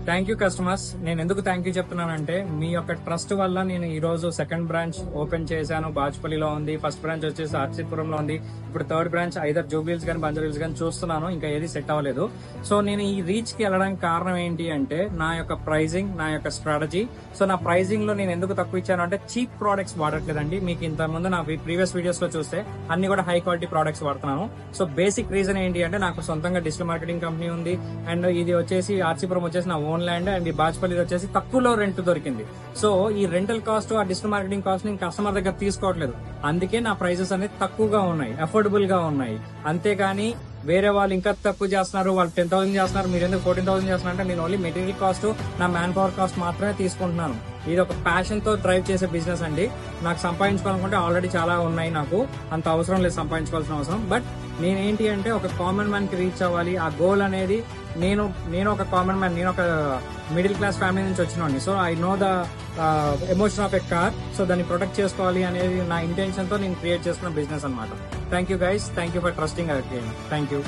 Thank you customers. నేను ఎందుకు thank you చెప్తున్నానంటే మీ యొక్క ట్రస్ట్ వల్ల నేను ఈ రోజు సెకండ్ బ్రాంచ్ ఓపెన్ చేశాను. బాజ్పల్లిలో ఉంది, ఫస్ట్ బ్రాంచ్ వచ్చేసి ఆర్సీపురంలో ఉంది, ఇప్పుడు థర్డ్ బ్రాంచ్ ఐదర్ జూబ్లీహిల్స్ కానీ బంజారాహిల్స్ కానీ చూస్తున్నాను. ఇంకా ఏది సెట్ అవ్వలేదు. సో నేను ఈ రీచ్ కి వెళ్ళడానికి కారణం ఏంటి అంటే నా యొక్క ప్రైజింగ్, నా యొక్క స్ట్రాటజీ. సో నా ప్రైజింగ్ లో నేను ఎందుకు తక్కువ ఇచ్చాను అంటే చీప్ ప్రోడక్ట్స్ వాడట్లేదండి. మీకు ఇంత ముందు నా ప్రీవియస్ వీడియోస్ లో చూస్తే అన్ని కూడా హై క్వాలిటీ ప్రోడక్ట్స్ వాడుతున్నాను. సో బేసిక్ రీజన్ ఏంటి అంటే నాకు సొంతంగా డిజిటల్ మార్కెటింగ్ కంపెనీ ఉంది, అండ్ ఇది వచ్చేసి ఆర్సీపురం వచ్చేసి నా ఓన్ ల్యాండ్, అండ్ ఈ బాజ్పల్లి వచ్చేసి తక్కువలో రెంట్ దొరికింది. సో ఈ రెంటల్ కాస్ట్, ఆ డిజిటల్ మార్కెటింగ్ కాస్ట్ నేను కస్టమర్ దగ్గర తీసుకోవట్లేదు. అందుకే నా ప్రైజెస్ అనేది తక్కువగా ఉన్నాయి, అఫోర్డబుల్ గా ఉన్నాయి. అంతేగాని వేరే వాళ్ళు ఇంకా తక్కువ చేస్తున్నారు, వాళ్ళు 10,000 చేస్తున్నారు, మీరు ఎందుకు 14,000 చేస్తున్నారు అంటే నేను ఓన్లీ మెటీరియల్ కాస్ట్, నా మ్యాన్ పవర్ కాస్ట్ మాత్రమే తీసుకుంటున్నాను. ఇది ఒక ప్యాషన్ తో డ్రైవ్ చేసే బిజినెస్ అండి. నాకు సంపాదించుకోవాలనుకుంటే ఆల్రెడీ చాలా ఉన్నాయి, నాకు అంత అవసరం లేదు సంపాదించుకోవాల్సిన అవసరం. బట్ నేనేంటి అంటే ఒక కామన్ మ్యాన్ కి రీచ్ అవ్వాలి, ఆ గోల్ అనేది నేను ఒక కామన్ మ్యాన్, నేను ఒక మిడిల్ క్లాస్ ఫ్యామిలీ నుంచి వచ్చినోడిని. So I know the emotion of a car. So దాన్ని ప్రొటెక్ట్ చేసుకోవాలి అనేది నా ఇంటెన్షన్ తో నేను క్రియేట్ చేసుకున్న బిజినెస్ అనమాట. Thank you guys, thank you for trusting. Thank you.